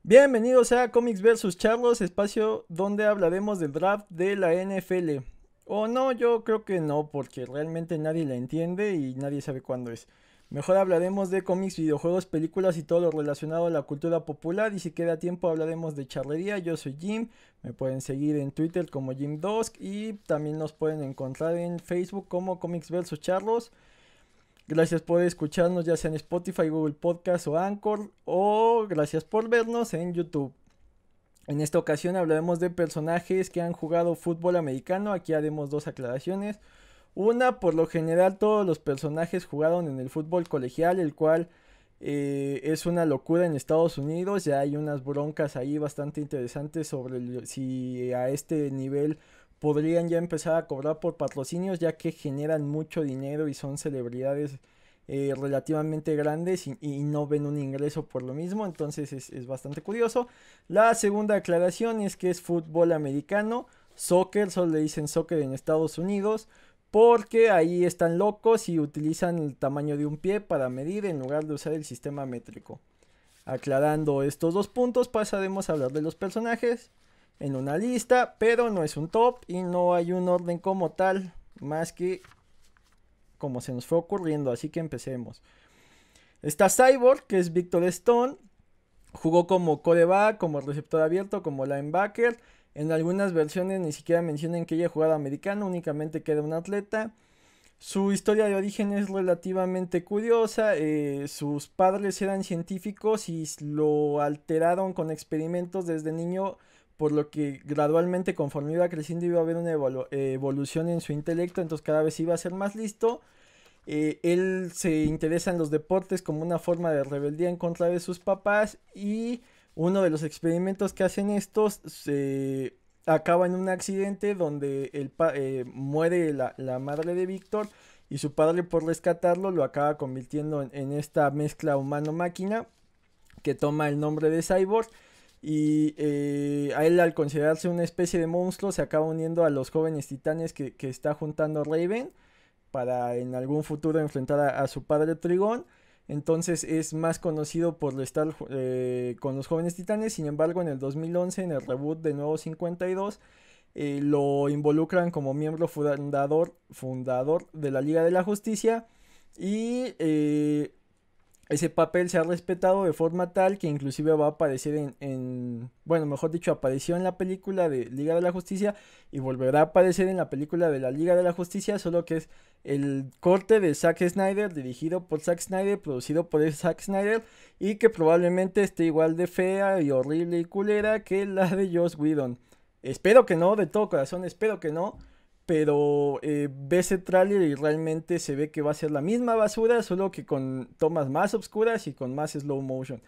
Bienvenidos a Comics vs Charlos, espacio donde hablaremos del draft de la NFL. O no, yo creo que no, porque realmente nadie la entiende y nadie sabe cuándo es. Mejor hablaremos de cómics, videojuegos, películas y todo lo relacionado a la cultura popular. Y si queda tiempo hablaremos de charlería. Yo soy Jim, me pueden seguir en Twitter como JimDosk y también nos pueden encontrar en Facebook como Comics vs Charlos. Gracias por escucharnos ya sea en Spotify, Google Podcast o Anchor, o gracias por vernos en YouTube. En esta ocasión hablaremos de personajes que han jugado fútbol americano. Aquí haremos dos aclaraciones. Una, por lo general todos los personajes jugaron en el fútbol colegial, el cual es una locura en Estados Unidos. Ya hay unas broncas ahí bastante interesantes sobre si a este nivel podrían ya empezar a cobrar por patrocinios, ya que generan mucho dinero y son celebridades relativamente grandes y no ven un ingreso por lo mismo. Entonces es bastante curioso. La segunda aclaración es que es fútbol americano. Soccer, solo le dicen soccer en Estados Unidos, porque ahí están locos y utilizan el tamaño de un pie para medir en lugar de usar el sistema métrico. Aclarando estos dos puntos, pasaremos a hablar de los personajes en una lista, pero no es un top y no hay un orden como tal, más que como se nos fue ocurriendo, así que empecemos. Está Cyborg, que es Victor Stone. Jugó como quarterback, como receptor abierto, como linebacker. En algunas versiones ni siquiera mencionan que haya jugado americano, únicamente que era un atleta. Su historia de origen es relativamente curiosa. Sus padres eran científicos y lo alteraron con experimentos desde niño, por lo que gradualmente conforme iba creciendo iba a haber una evolución en su intelecto, entonces cada vez iba a ser más listo. Él se interesa en los deportes como una forma de rebeldía en contra de sus papás y uno de los experimentos que hacen estos se acaba en un accidente donde muere la madre de Víctor y su padre por rescatarlo lo acaba convirtiendo en esta mezcla humano-máquina que toma el nombre de Cyborg. Y a él, al considerarse una especie de monstruo, se acaba uniendo a los jóvenes titanes que está juntando Raven para en algún futuro enfrentar a su padre Trigón. Entonces es más conocido por estar con los jóvenes titanes. Sin embargo, en el 2011, en el reboot de Nuevo 52, lo involucran como miembro fundador de la Liga de la Justicia. Y ese papel se ha respetado de forma tal que inclusive va a aparecer bueno, mejor dicho, apareció en la película de Liga de la Justicia y volverá a aparecer en la película de la Liga de la Justicia, solo que es el corte de Zack Snyder, dirigido por Zack Snyder, producido por Zack Snyder, y que probablemente esté igual de fea y horrible y culera que la de Joss Whedon. Espero que no, de todo corazón, espero que no. Pero ves el tráiler y realmente se ve que va a ser la misma basura, solo que con tomas más oscuras y con más slow motion.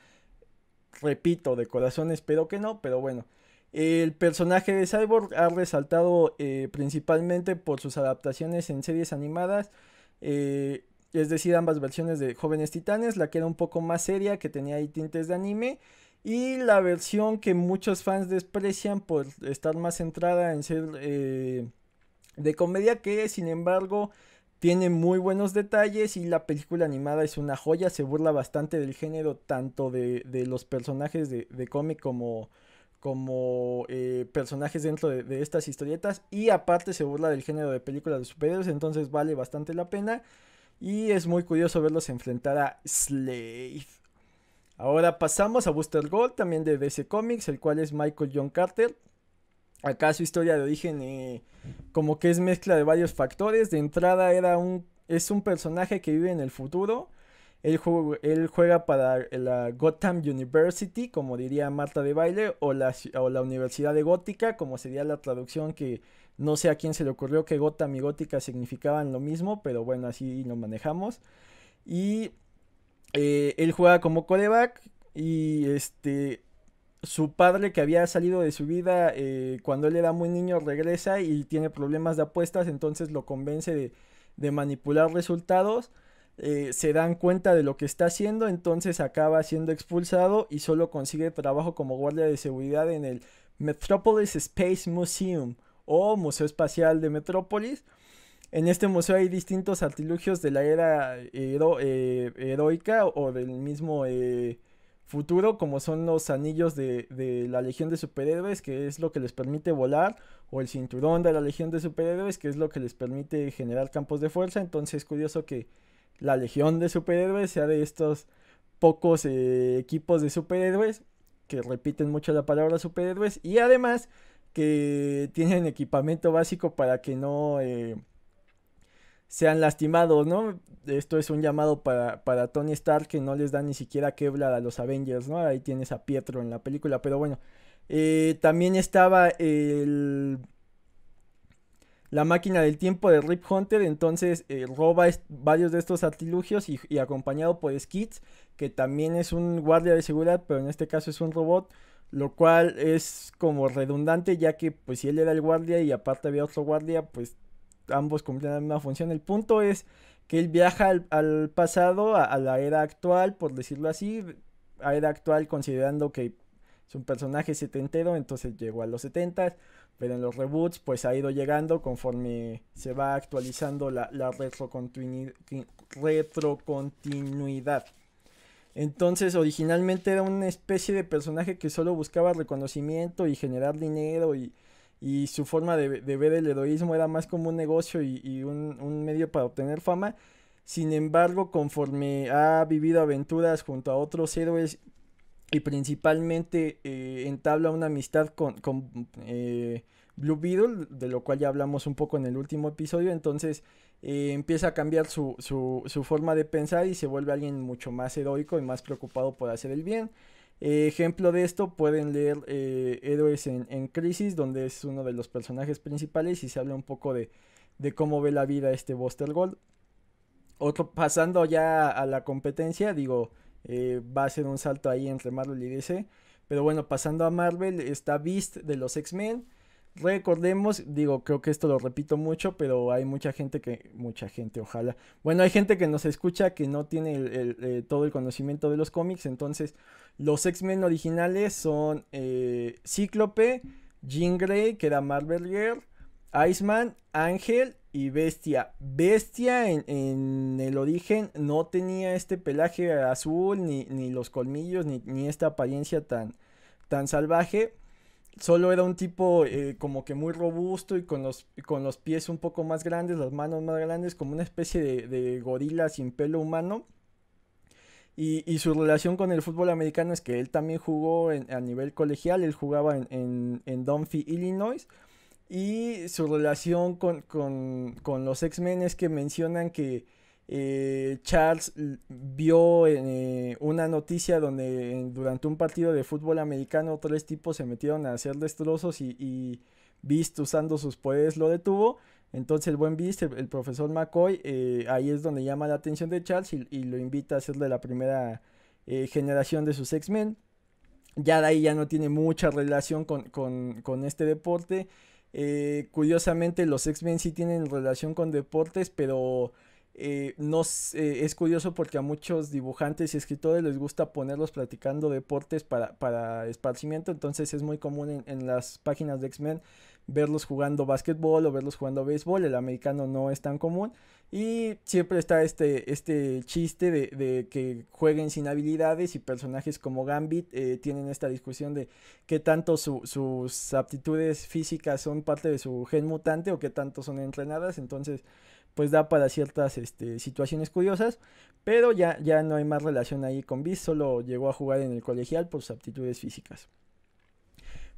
Repito, de corazón espero que no, pero bueno. El personaje de Cyborg ha resaltado principalmente por sus adaptaciones en series animadas. Es decir, ambas versiones de Jóvenes Titanes, la que era un poco más seria, que tenía ahí tintes de anime, y la versión que muchos fans desprecian por estar más centrada en ser de comedia, que sin embargo tiene muy buenos detalles y la película animada es una joya. Se burla bastante del género, tanto de los personajes de cómic como personajes dentro de estas historietas, y aparte se burla del género de películas de superhéroes, entonces vale bastante la pena y es muy curioso verlos enfrentar a Slave. Ahora pasamos a Booster Gold, también de DC Comics, el cual es Michael John Carter. Acá su historia de origen como que es mezcla de varios factores. De entrada es un personaje que vive en el futuro. Él juega para la Gotham University, como diría Marta de Baile, o la Universidad de Gótica, como sería la traducción, que no sé a quién se le ocurrió que Gotham y Gótica significaban lo mismo, pero bueno, así lo manejamos. Y él juega como coreback y su padre, que había salido de su vida cuando él era muy niño, regresa y tiene problemas de apuestas, entonces lo convence de manipular resultados. Se dan cuenta de lo que está haciendo, entonces acaba siendo expulsado y solo consigue trabajo como guardia de seguridad en el Metropolis Space Museum, o Museo Espacial de Metrópolis. En este museo hay distintos artilugios de la era heroica o del mismo futuro, como son los anillos de la Legión de Superhéroes, que es lo que les permite volar, o el cinturón de la Legión de Superhéroes, que es lo que les permite generar campos de fuerza. Entonces es curioso que la Legión de Superhéroes sea de estos pocos equipos de superhéroes que repiten mucho la palabra superhéroes, y además que tienen equipamiento básico para que no sean lastimados, ¿no? Esto es un llamado para Tony Stark, que no les da ni siquiera Kevlar a los Avengers, ¿no? Ahí tienes a Pietro en la película, pero bueno. También estaba la máquina del tiempo de Rip Hunter. Entonces roba varios de estos artilugios, y acompañado por Skids, que también es un guardia de seguridad, pero en este caso es un robot, lo cual es como redundante, ya que pues si él era el guardia y aparte había otro guardia, pues ambos cumplen la misma función. El punto es que él viaja al pasado, a la era actual, por decirlo así, a era actual considerando que es un personaje setentero, entonces llegó a los setentas, pero en los reboots pues ha ido llegando conforme se va actualizando la retrocontinuidad. Entonces originalmente era una especie de personaje que solo buscaba reconocimiento y generar dinero, y su forma de ver el heroísmo era más como un negocio y un medio para obtener fama. Sin embargo, conforme ha vivido aventuras junto a otros héroes y principalmente entabla una amistad con Blue Beetle, de lo cual ya hablamos un poco en el último episodio. Entonces empieza a cambiar su forma de pensar y se vuelve alguien mucho más heroico y más preocupado por hacer el bien. Ejemplo de esto pueden leer Héroes en Crisis, donde es uno de los personajes principales y se habla un poco de cómo ve la vida este Buster Gold. Otro, pasando ya a la competencia, digo, va a ser un salto ahí entre Marvel y DC. Pero bueno, pasando a Marvel, está Beast de los X-Men. Recordemos, digo, creo que esto lo repito mucho, pero hay mucha gente, ojalá. Bueno, hay gente que nos escucha que no tiene todo el conocimiento de los cómics. Entonces, los X-Men originales son Cíclope, Jean Grey, que era Marvel Girl, Iceman, Ángel y Bestia. Bestia en el origen no tenía este pelaje azul, ni los colmillos, ni esta apariencia tan salvaje. Solo era un tipo como que muy robusto y con los pies un poco más grandes, las manos más grandes, como una especie de gorila sin pelo humano. Y su relación con el fútbol americano es que él también jugó a nivel colegial. Él jugaba en Dunphy, Illinois. Y su relación con los X-Men es que mencionan que Charles vio una noticia donde durante un partido de fútbol americano tres tipos se metieron a hacer destrozos, y Beast, usando sus poderes, lo detuvo. Entonces el buen Beast, el profesor McCoy, ahí es donde llama la atención de Charles, y lo invita a ser de la primera generación de sus X-Men. Ya de ahí ya no tiene mucha relación con este deporte. Curiosamente los X-Men sí tienen relación con deportes, pero no es curioso porque a muchos dibujantes y escritores les gusta ponerlos practicando deportes para esparcimiento. Entonces es muy común en las páginas de X-Men verlos jugando básquetbol o verlos jugando béisbol. El americano no es tan común. Y siempre está este chiste de que jueguen sin habilidades, y personajes como Gambit tienen esta discusión de qué tanto sus aptitudes físicas son parte de su gen mutante o qué tanto son entrenadas. Entonces pues da para ciertas situaciones curiosas, pero ya no hay más relación ahí con Beast, solo llegó a jugar en el colegial por sus aptitudes físicas.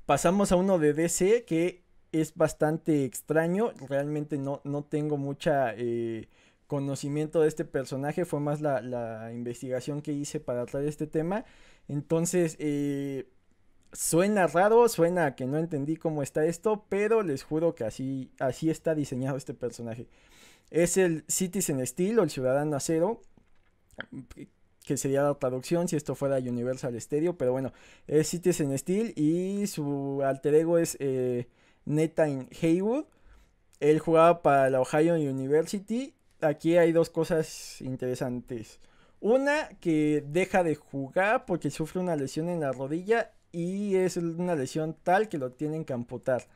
Pasamos a uno de DC que es bastante extraño. Realmente no tengo mucha conocimiento de este personaje. Fue más la investigación que hice para traer este tema. Entonces, suena raro, suena a que no entendí cómo está esto, pero les juro que así está diseñado este personaje. Es el Citizen Steel, o el Ciudadano Acero, que sería la traducción si esto fuera Universal Stereo, pero bueno, es Citizen Steel, y su alter ego es Nathan Haywood. Él jugaba para la Ohio University. Aquí hay dos cosas interesantes. Una, que deja de jugar porque sufre una lesión en la rodilla, y es una lesión tal que lo tienen que amputar.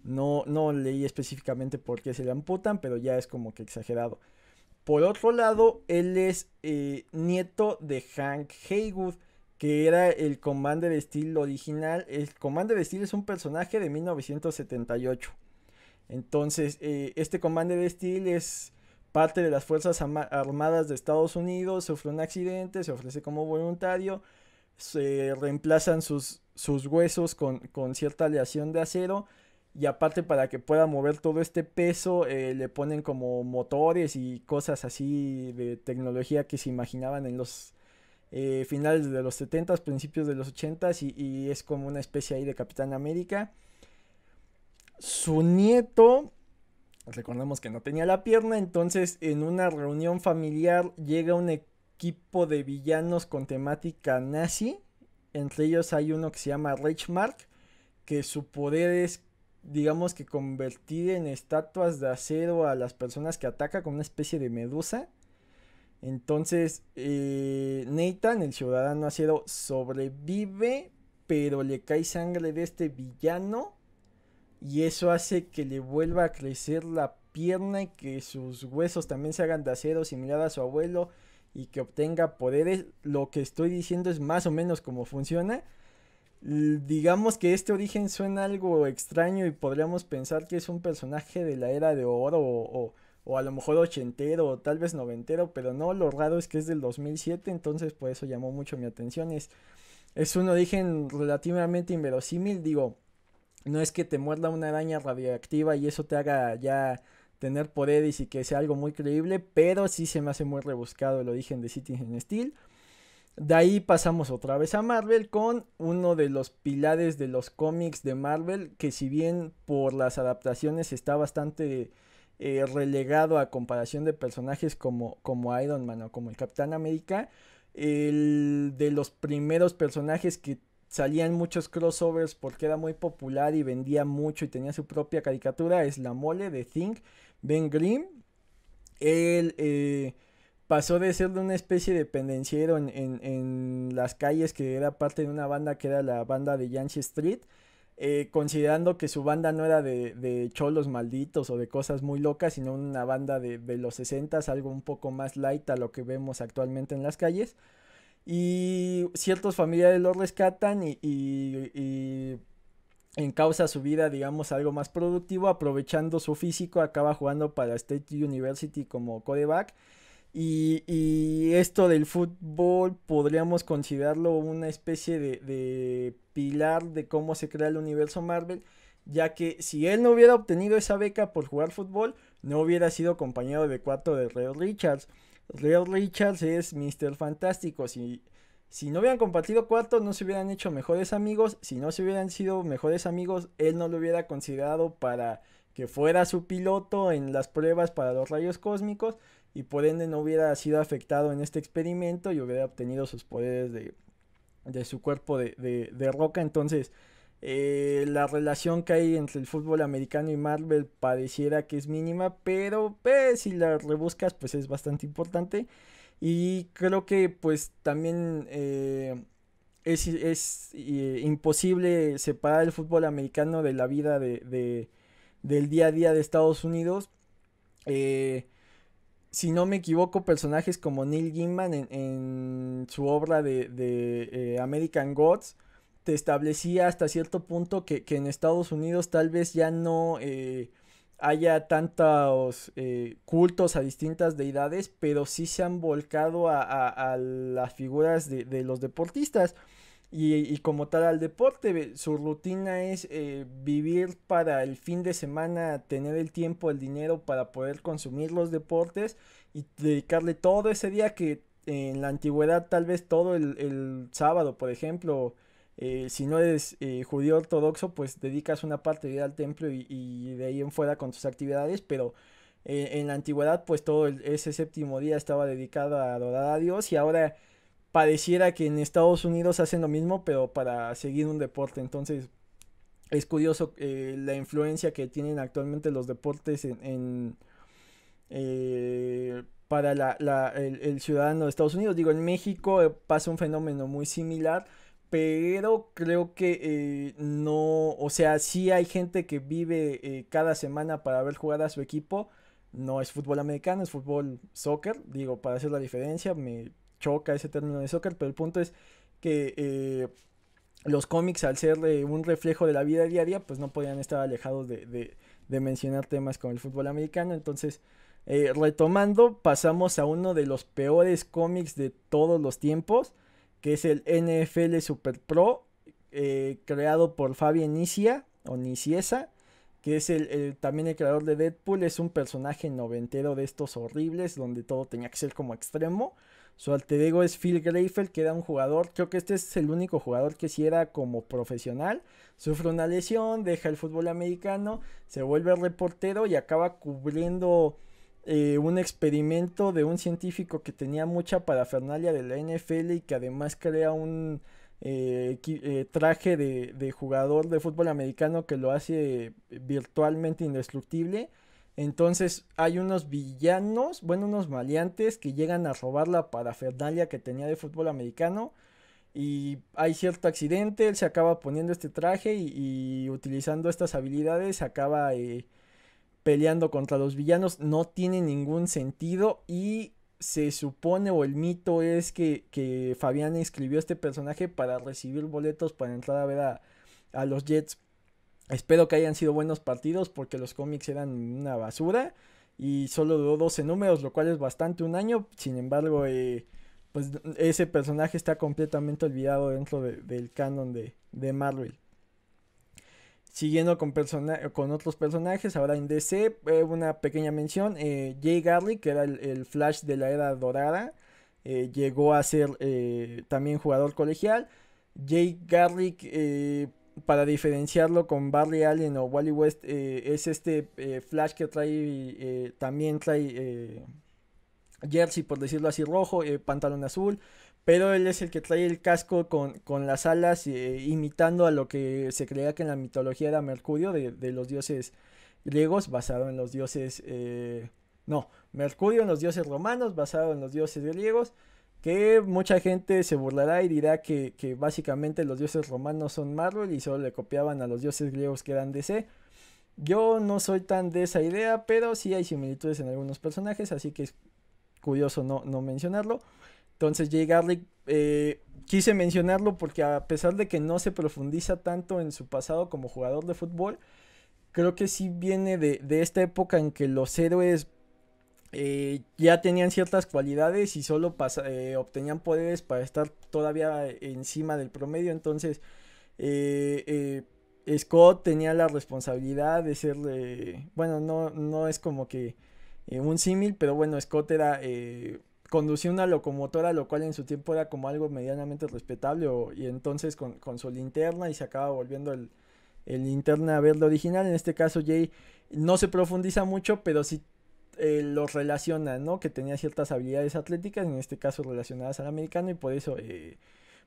No leí específicamente por qué se le amputan, pero ya es como que exagerado. Por otro lado, él es nieto de Hank Haywood, que era el Commander Steel original. El Commander Steel es un personaje de 1978. Entonces, este Commander Steel es parte de las Fuerzas Armadas de Estados Unidos, sufre un accidente, se ofrece como voluntario, se reemplazan sus huesos con cierta aleación de acero. Y aparte para que pueda mover todo este peso, le ponen como motores y cosas así de tecnología que se imaginaban en los finales de los 70s, principios de los 80s y es como una especie ahí de Capitán América. Su nieto, recordemos que no tenía la pierna, entonces en una reunión familiar llega un equipo de villanos con temática nazi. Entre ellos hay uno que se llama Reichmark, que su poder es, digamos que convertir en estatuas de acero a las personas que ataca con una especie de medusa. Entonces, Nathan, el ciudadano acero, sobrevive, pero le cae sangre de este villano. Y eso hace que le vuelva a crecer la pierna y que sus huesos también se hagan de acero, similar a su abuelo. Y que obtenga poderes. Lo que estoy diciendo es más o menos cómo funciona. Digamos que este origen suena algo extraño y podríamos pensar que es un personaje de la era de oro o a lo mejor ochentero o tal vez noventero, pero no, lo raro es que es del 2007, entonces por eso llamó mucho mi atención. Es un origen relativamente inverosímil, digo, no es que te muerda una araña radiactiva y eso te haga ya tener poderes y que sea algo muy creíble, pero sí se me hace muy rebuscado el origen de Citizen Steel. De ahí pasamos otra vez a Marvel con uno de los pilares de los cómics de Marvel, que si bien por las adaptaciones está bastante relegado a comparación de personajes como Iron Man o como el Capitán América, el de los primeros personajes que salían muchos crossovers porque era muy popular y vendía mucho y tenía su propia caricatura es La Mole de Thing, Ben Grimm. Él pasó de ser de una especie de pendenciero en las calles que era parte de una banda que era la banda de Yancey Street, considerando que su banda no era de cholos malditos o de cosas muy locas, sino una banda de los 60s, algo un poco más light a lo que vemos actualmente en las calles. Y ciertos familiares lo rescatan y encausa su vida, digamos, a algo más productivo, aprovechando su físico, acaba jugando para State University como quarterback y esto del fútbol podríamos considerarlo una especie de pilar de cómo se crea el universo Marvel, ya que si él no hubiera obtenido esa beca por jugar fútbol, no hubiera sido compañero de cuarto de Reed Richards. Reed Richards es Mr. Fantástico. Si no hubieran compartido cuarto, no se hubieran hecho mejores amigos. Si no se hubieran sido mejores amigos, él no lo hubiera considerado para que fuera su piloto en las pruebas para los rayos cósmicos y por ende no hubiera sido afectado en este experimento y hubiera obtenido sus poderes de su cuerpo de roca. Entonces, la relación que hay entre el fútbol americano y Marvel pareciera que es mínima, pero pues, si la rebuscas, pues es bastante importante. Y creo que pues también es imposible separar el fútbol americano de la vida del día a día de Estados Unidos. Eh, si no me equivoco, personajes como Neil Gaiman en su obra de American Gods te establecía hasta cierto punto que en Estados Unidos tal vez ya no haya tantos cultos a distintas deidades, pero sí se han volcado a las figuras de los deportistas. Y como tal al deporte, su rutina es vivir para el fin de semana, tener el tiempo, el dinero para poder consumir los deportes y dedicarle todo ese día que en la antigüedad tal vez todo el sábado, por ejemplo, si no eres judío ortodoxo, pues dedicas una parte de ir al templo y de ahí en fuera con tus actividades, pero en la antigüedad pues todo ese séptimo día estaba dedicado a adorar a Dios y ahora pareciera que en Estados Unidos hacen lo mismo, pero para seguir un deporte. Entonces, es curioso la influencia que tienen actualmente los deportes para el ciudadano de Estados Unidos. Digo, en México pasa un fenómeno muy similar, pero creo que no, o sea, sí hay gente que vive cada semana para ver jugar a su equipo. No es fútbol americano, es fútbol soccer. Digo, para hacer la diferencia, me choca ese término de soccer, pero el punto es que los cómics, al ser un reflejo de la vida diaria, pues no podían estar alejados de mencionar temas como el fútbol americano. Entonces, retomando, pasamos a uno de los peores cómics de todos los tiempos, que es el NFL Super Pro, creado por Fabian Nicieza, o Nicieza, que es también el creador de Deadpool. Es un personaje noventero de estos horribles, donde todo tenía que ser como extremo. Su alter ego es Phil Greifel, que era un jugador, creo que este es el único jugador que sí era como profesional. Sufre una lesión, deja el fútbol americano, se vuelve reportero y acaba cubriendo un experimento de un científico que tenía mucha parafernalia de la NFL y que además crea un traje de jugador de fútbol americano que lo hace virtualmente indestructible. Entonces hay unos villanos, bueno, unos maleantes que llegan a robar la parafernalia que tenía de fútbol americano. Y hay cierto accidente, él se acaba poniendo este traje y utilizando estas habilidades acaba peleando contra los villanos. No tiene ningún sentido y se supone, o el mito es que Fabián escribió este personaje para recibir boletos para entrar a ver a los Jets. Espero que hayan sido buenos partidos porque los cómics eran una basura y solo duró 12 números, lo cual es bastante, un año. Sin embargo, pues ese personaje está completamente olvidado dentro del canon de Marvel. Siguiendo con otros personajes, ahora en DC, una pequeña mención, Jay Garrick, que era el Flash de la era dorada, llegó a ser también jugador colegial. Jay Garrick, para diferenciarlo con Barry Allen o Wally West, es este Flash que también trae jersey, por decirlo así, rojo, pantalón azul, pero él es el que trae el casco con las alas, imitando a lo que se creía que en la mitología era Mercurio de los dioses griegos, basado en los dioses, no, Mercurio en los dioses romanos, basado en los dioses griegos, que mucha gente se burlará y dirá que básicamente los dioses romanos son Marvel y solo le copiaban a los dioses griegos que eran DC. Yo no soy tan de esa idea, pero sí hay similitudes en algunos personajes, así que es curioso no mencionarlo. Entonces Jay Garrick, quise mencionarlo porque a pesar de que no se profundiza tanto en su pasado como jugador de fútbol, creo que sí viene de esta época en que los héroes ya tenían ciertas cualidades y solo obtenían poderes para estar todavía encima del promedio. Entonces Scott tenía la responsabilidad de ser, bueno, no es como que un símil, pero bueno, Scott conducía una locomotora, lo cual en su tiempo era como algo medianamente respetable, y entonces con su linterna, y se acaba volviendo el linterna verde original. En este caso Jay no se profundiza mucho, pero sí los relaciona, ¿no? Que tenía ciertas habilidades atléticas, en este caso relacionadas al americano, y por eso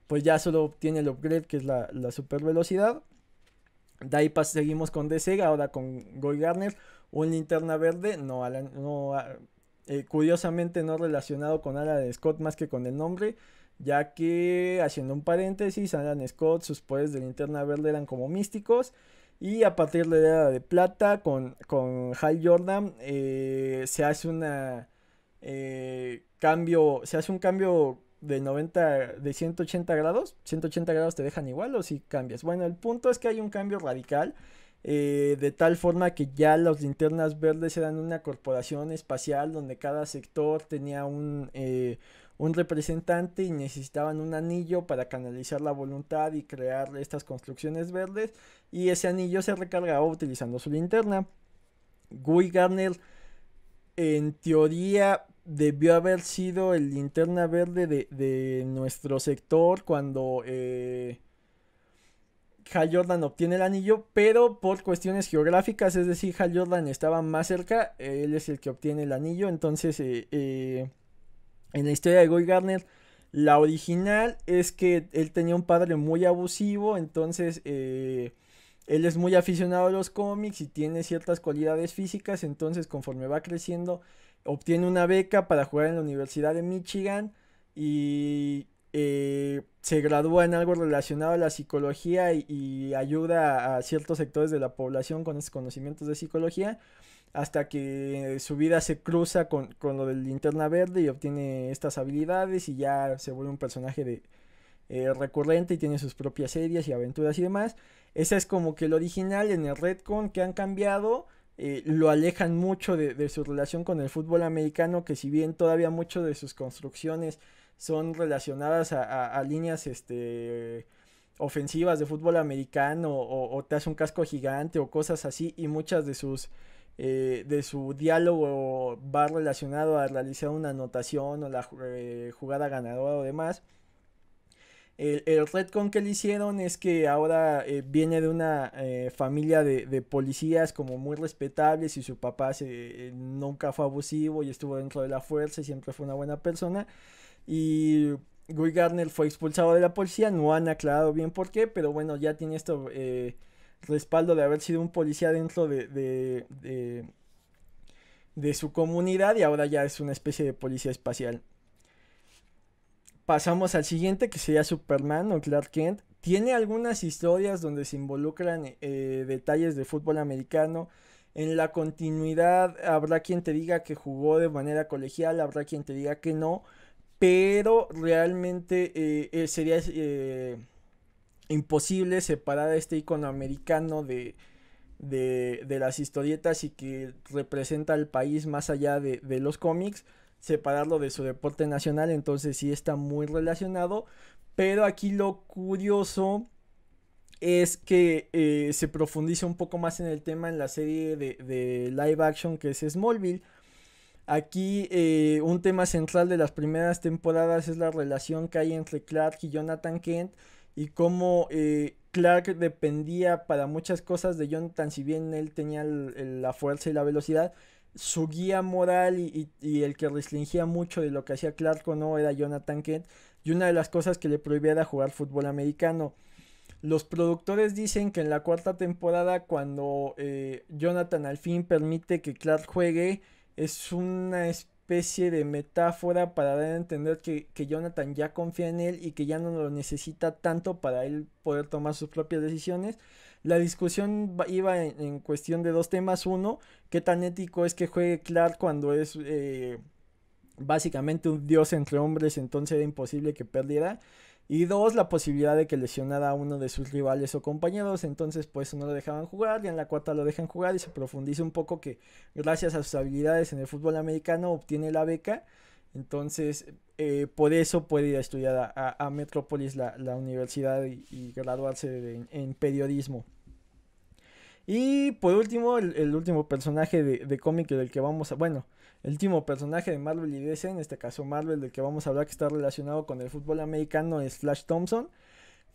pues ya solo obtiene el upgrade, que es la super velocidad. De ahí seguimos con DC, ahora con Guy Garner, un linterna verde, curiosamente no relacionado con Alan Scott más que con el nombre, ya que, haciendo un paréntesis, Alan Scott, sus poderes de linterna verde eran como místicos, y a partir de la Edad de Plata, con Hal Jordan, se hace un cambio de 180 grados. 180 grados te dejan igual o si cambias. Bueno, el punto es que hay un cambio radical, de tal forma que ya las linternas verdes eran una corporación espacial donde cada sector tenía un representante y necesitaban un anillo para canalizar la voluntad y crear estas construcciones verdes, y ese anillo se recargaba utilizando su linterna. Guy Garner, en teoría, debió haber sido el linterna verde de nuestro sector cuando Hal Jordan obtiene el anillo, pero por cuestiones geográficas, es decir, Hal Jordan estaba más cerca, él es el que obtiene el anillo. Entonces, en la historia de Guy Garner, la original es que él tenía un padre muy abusivo. Entonces él es muy aficionado a los cómics y tiene ciertas cualidades físicas. Entonces, conforme va creciendo, obtiene una beca para jugar en la Universidad de Michigan y se gradúa en algo relacionado a la psicología y ayuda a ciertos sectores de la población con esos conocimientos de psicología, hasta que su vida se cruza con lo del linterna verde y obtiene estas habilidades y ya se vuelve un personaje recurrente y tiene sus propias series y aventuras y demás. Esa es como que el original. En el retcon que han cambiado, lo alejan mucho de su relación con el fútbol americano, que si bien todavía mucho de sus construcciones son relacionadas a líneas ofensivas de fútbol americano o te hace un casco gigante o cosas así, y muchas de su diálogo va relacionado a realizar una anotación o la jugada ganadora o demás. El retcon que le hicieron es que ahora viene de una familia de policías como muy respetables, y su papá nunca fue abusivo y estuvo dentro de la fuerza y siempre fue una buena persona. Y Guy Gardner fue expulsado de la policía, no han aclarado bien por qué, pero bueno, ya tiene esto respaldo de haber sido un policía dentro de su comunidad, y ahora ya es una especie de policía espacial. Pasamos al siguiente, que sería Superman o Clark Kent. Tiene algunas historias donde se involucran detalles de fútbol americano. En la continuidad habrá quien te diga que jugó de manera colegial, habrá quien te diga que no, pero realmente sería imposible separar a este icono americano de las historietas y que representa al país más allá de los cómics, separarlo de su deporte nacional. Entonces sí está muy relacionado, pero aquí lo curioso es que se profundiza un poco más en el tema en la serie de live action que es Smallville. Aquí un tema central de las primeras temporadas es la relación que hay entre Clark y Jonathan Kent, y cómo Clark dependía para muchas cosas de Jonathan. Si bien él tenía la fuerza y la velocidad, su guía moral y el que restringía mucho de lo que hacía Clark o no era Jonathan Kent, y una de las cosas que le prohibía era jugar fútbol americano. Los productores dicen que en la cuarta temporada, cuando Jonathan al fin permite que Clark juegue, es una especie de metáfora para dar a entender que Jonathan ya confía en él y que ya no lo necesita tanto para él poder tomar sus propias decisiones. La discusión iba en cuestión de dos temas. Uno, qué tan ético es que juegue Clark cuando es básicamente un dios entre hombres, entonces era imposible que perdiera. Y dos, la posibilidad de que lesionara a uno de sus rivales o compañeros, entonces pues no lo dejaban jugar, y en la cuarta lo dejan jugar y se profundiza un poco que gracias a sus habilidades en el fútbol americano obtiene la beca. Entonces por eso puede ir a estudiar a Metrópolis, la universidad, y graduarse en periodismo. Y por último, el último personaje de cómic del que vamos a... Bueno, el último personaje de Marvel y DC, en este caso Marvel, del que vamos a hablar, que está relacionado con el fútbol americano, es Flash Thompson.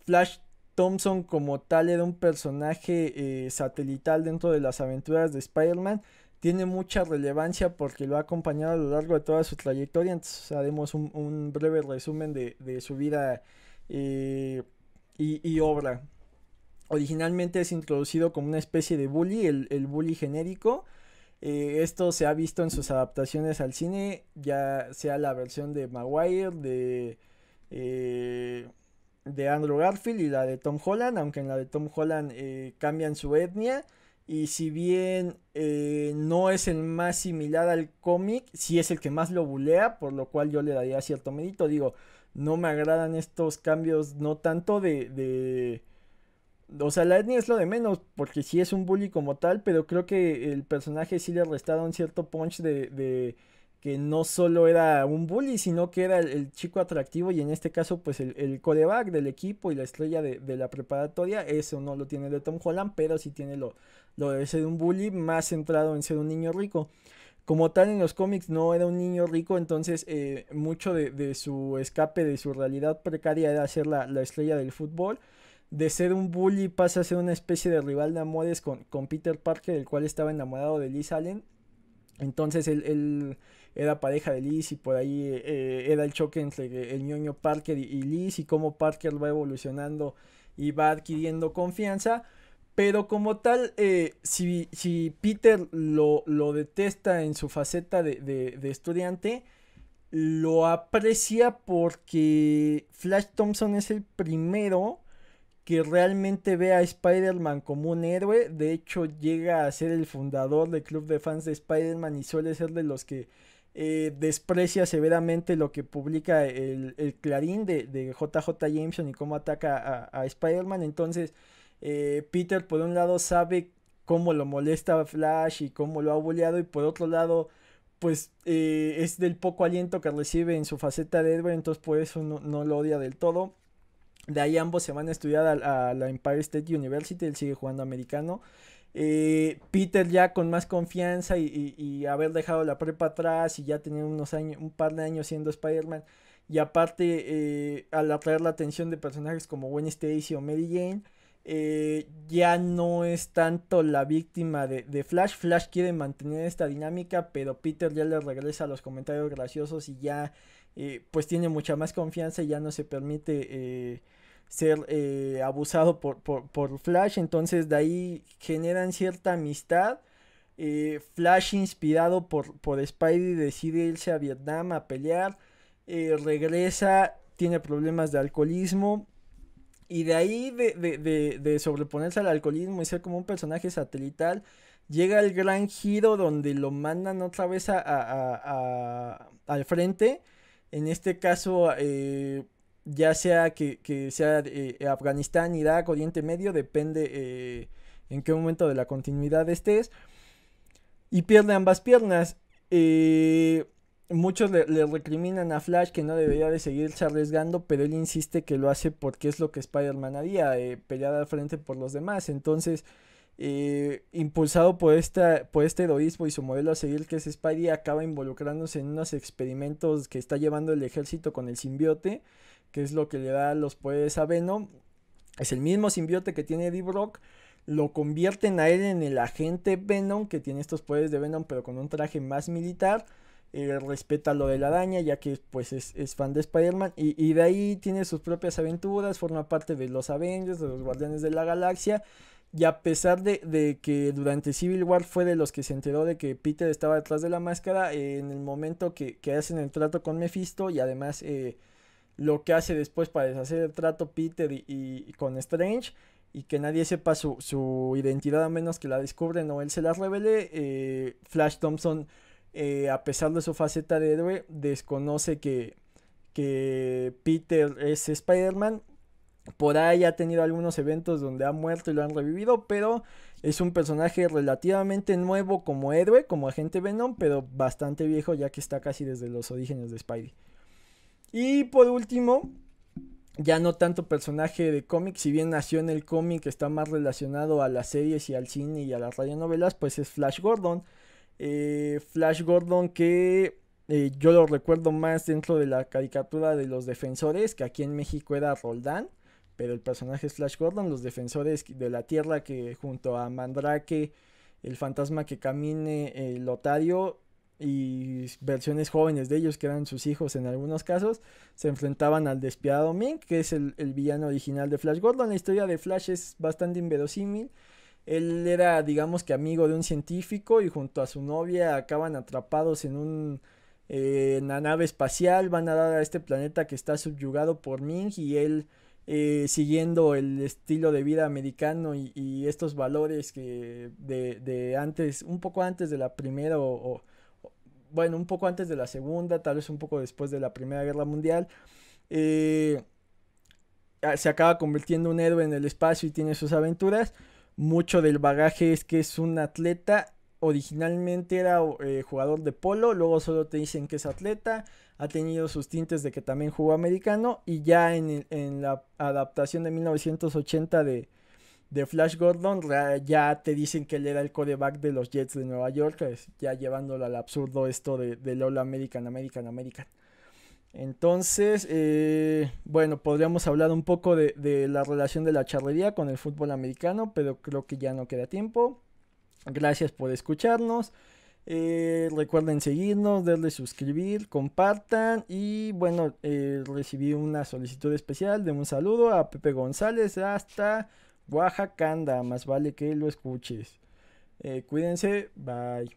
Flash Thompson como tal era un personaje satelital dentro de las aventuras de Spider-Man. Tiene mucha relevancia porque lo ha acompañado a lo largo de toda su trayectoria. Entonces haremos un breve resumen de su vida y obra. Originalmente es introducido como una especie de bully, el bully genérico. Esto se ha visto en sus adaptaciones al cine, ya sea la versión de Maguire, eh, de Andrew Garfield, y la de Tom Holland, aunque en la de Tom Holland cambian su etnia. Y si bien no es el más similar al cómic, sí es el que más lo bulea, por lo cual yo le daría cierto mérito. Digo, no me agradan estos cambios, no tanto o sea, la etnia es lo de menos, porque sí es un bully como tal, pero creo que el personaje sí le restaron cierto punch de que no solo era un bully, sino que era el chico atractivo, y en este caso pues el coreback del equipo y la estrella de la preparatoria. Eso no lo tiene de Tom Holland, pero sí tiene lo de ser un bully más centrado en ser un niño rico. Como tal en los cómics no era un niño rico, entonces mucho de su escape de su realidad precaria era ser la estrella del fútbol. De ser un bully pasa a ser una especie de rival de amores con Peter Parker, el cual estaba enamorado de Liz Allen. Entonces él era pareja de Liz, y por ahí era el choque entre el ñoño Parker y Liz, y cómo Parker va evolucionando y va adquiriendo confianza. Pero como tal, si Peter lo detesta en su faceta de estudiante, lo aprecia porque Flash Thompson es el primero que realmente ve a Spider-Man como un héroe. De hecho, llega a ser el fundador del club de fans de Spider-Man y suele ser de los que desprecia severamente lo que publica el Clarín de JJ Jameson y cómo ataca a Spider-Man. Entonces Peter por un lado sabe cómo lo molesta a Flash y cómo lo ha bulleado, y por otro lado pues es del poco aliento que recibe en su faceta de héroe, entonces por eso no lo odia del todo. De ahí ambos se van a estudiar a la Empire State University, él sigue jugando americano. Peter ya con más confianza y haber dejado la prepa atrás y ya tener unos años, un par de años siendo Spider-Man, y aparte al atraer la atención de personajes como Gwen Stacy o Mary Jane, ya no es tanto la víctima de Flash. Flash quiere mantener esta dinámica, pero Peter ya le regresa los comentarios graciosos y ya pues tiene mucha más confianza y ya no se permite ser abusado por Flash. Entonces de ahí generan cierta amistad. Flash, inspirado por Spidey, decide irse a Vietnam a pelear. Regresa, tiene problemas de alcoholismo. Y de ahí de sobreponerse al alcoholismo y ser como un personaje satelital, llega el gran giro donde lo mandan otra vez al frente. En este caso, ya sea que sea Afganistán, Irak, Oriente Medio, depende en qué momento de la continuidad estés. Y pierde ambas piernas. Muchos le recriminan a Flash que no debería de seguirse arriesgando, pero él insiste que lo hace porque es lo que Spider-Man haría, pelear al frente por los demás. Entonces, impulsado por este heroísmo y su modelo a seguir, que es Spidey, acaba involucrándose en unos experimentos que está llevando el ejército con el simbiote, que es lo que le da los poderes a Venom. Es el mismo simbiote que tiene Eddie Brock. Lo convierten a él en el agente Venom, que tiene estos poderes de Venom pero con un traje más militar. Respeta lo de la araña, ya que pues es fan de Spider-Man, y de ahí tiene sus propias aventuras, forma parte de los Avengers, de los Guardianes de la Galaxia. Y a pesar de que durante Civil War fue de los que se enteró de que Peter estaba detrás de la máscara, en el momento que hacen el trato con Mephisto, y además lo que hace después para deshacer el trato Peter y con Strange, y que nadie sepa su identidad a menos que la descubren o él se la revele, Flash Thompson, a pesar de su faceta de héroe, desconoce que Peter es Spider-Man. Por ahí ha tenido algunos eventos donde ha muerto y lo han revivido, pero es un personaje relativamente nuevo como héroe, como agente Venom, pero bastante viejo ya que está casi desde los orígenes de Spidey. Y por último, ya no tanto personaje de cómic, si bien nació en el cómic, está más relacionado a las series y al cine y a las radionovelas, pues es Flash Gordon. Flash Gordon que yo lo recuerdo más dentro de la caricatura de los Defensores, que aquí en México era Roldán, pero el personaje es Flash Gordon, los Defensores de la Tierra, que junto a Mandrake, el fantasma que camine, Lotario y versiones jóvenes de ellos que eran sus hijos en algunos casos, se enfrentaban al despiadado Ming, que es el villano original de Flash Gordon. La historia de Flash es bastante inverosímil. Él era, digamos que amigo de un científico, y junto a su novia acaban atrapados en una nave espacial. Van a dar a este planeta que está subyugado por Ming, y él, siguiendo el estilo de vida americano y estos valores que de antes, un poco antes de la primera bueno, un poco antes de la segunda, tal vez un poco después de la Primera Guerra Mundial, eh, se acaba convirtiendo en un héroe en el espacio y tiene sus aventuras. Mucho del bagaje es que es un atleta. Originalmente era jugador de polo, luego solo te dicen que es atleta. Ha tenido sus tintes de que también jugó americano, y ya en la adaptación de 1980 de Flash Gordon ya te dicen que él era el quarterback de los Jets de Nueva York, ya llevándolo al absurdo esto del All American, American, American. Entonces, bueno, podríamos hablar un poco de la relación de la charrería con el fútbol americano, pero creo que ya no queda tiempo. Gracias por escucharnos. Recuerden seguirnos, darle suscribir, compartan. Y bueno, recibí una solicitud especial de un saludo a Pepe González hasta Oaxaca. Más vale que lo escuches. Cuídense, bye.